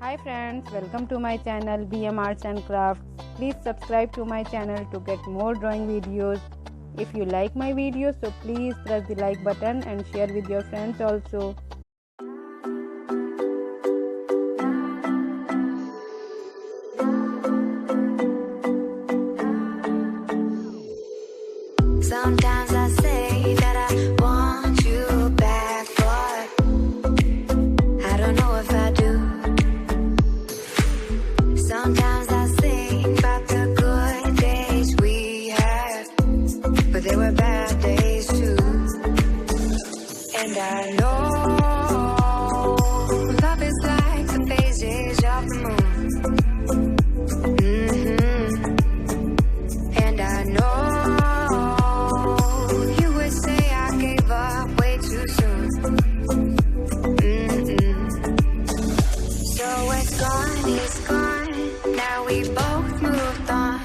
Hi friends, welcome to my channel BM Arts and Crafts. Please subscribe to my channel to get more drawing videos. If you like my videos, so please press the like button and share with your friends also. Sometimes I say that I want you back, but I don't know if I do. Sometimes I think about the good days we had, but there were bad days too. And I know love is like the phases of the moon. And I know we both moved on.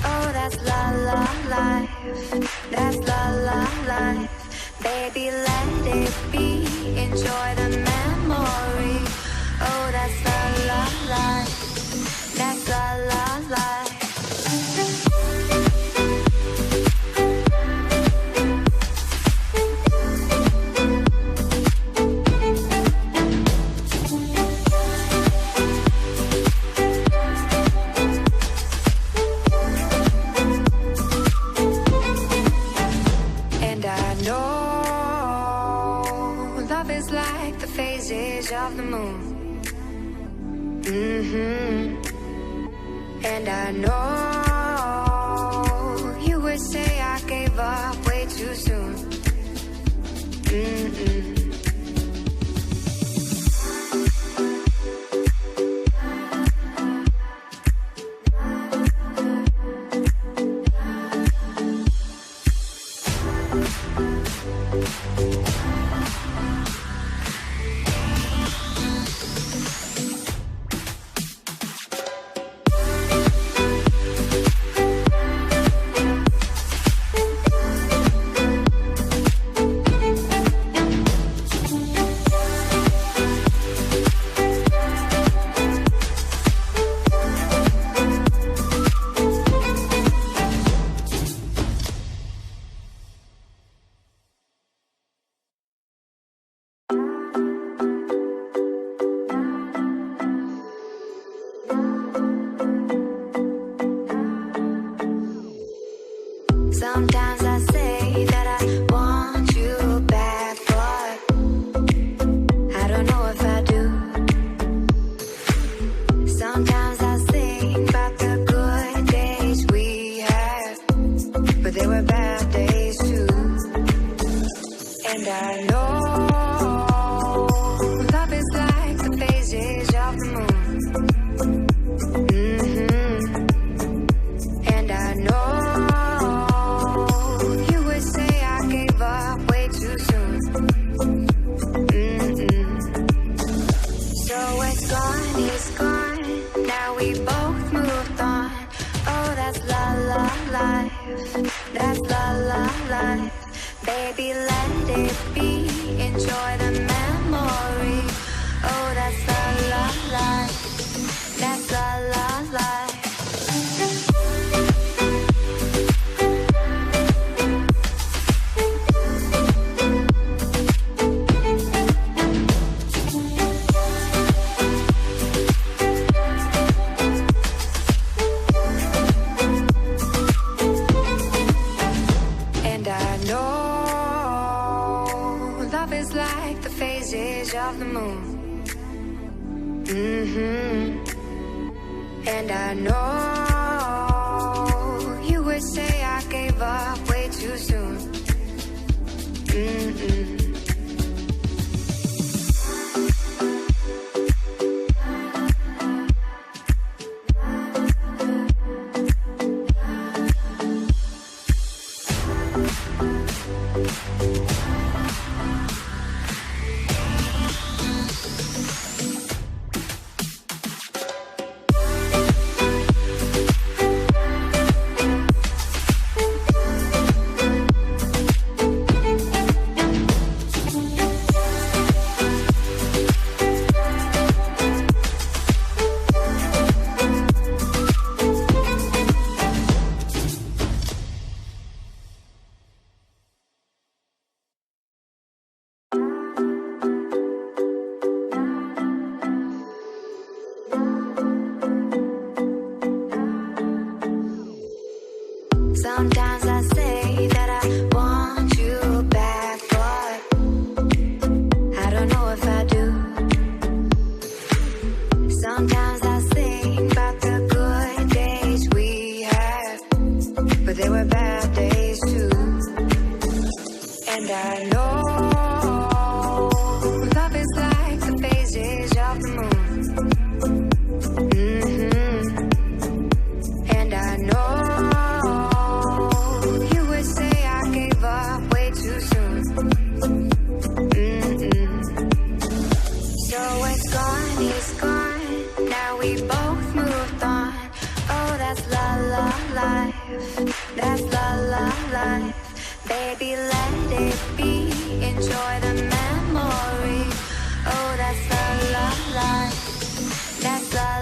Oh, that's la la life. That's la la life. Baby, let it be. Enjoy the memory. Oh, that's la la life. That's la la life. Love is like the phases of the moon. And I know you would say I gave up way too soon. Sometimes I say that I want you back, but I don't know if I do. Sometimes I think about the good days we had, but there were bad days too. And I know love is like the phases of the moon. And I know we both moved on. Oh, that's la la life. That's la la life. Baby, let it be. Enjoy the memory. Oh, that's la la life. That's la la life. Love is like the phases of the moon. And I know you would say I gave up way too soon. Baby, let it be. Enjoy the memory. Oh, that's la la life. That's la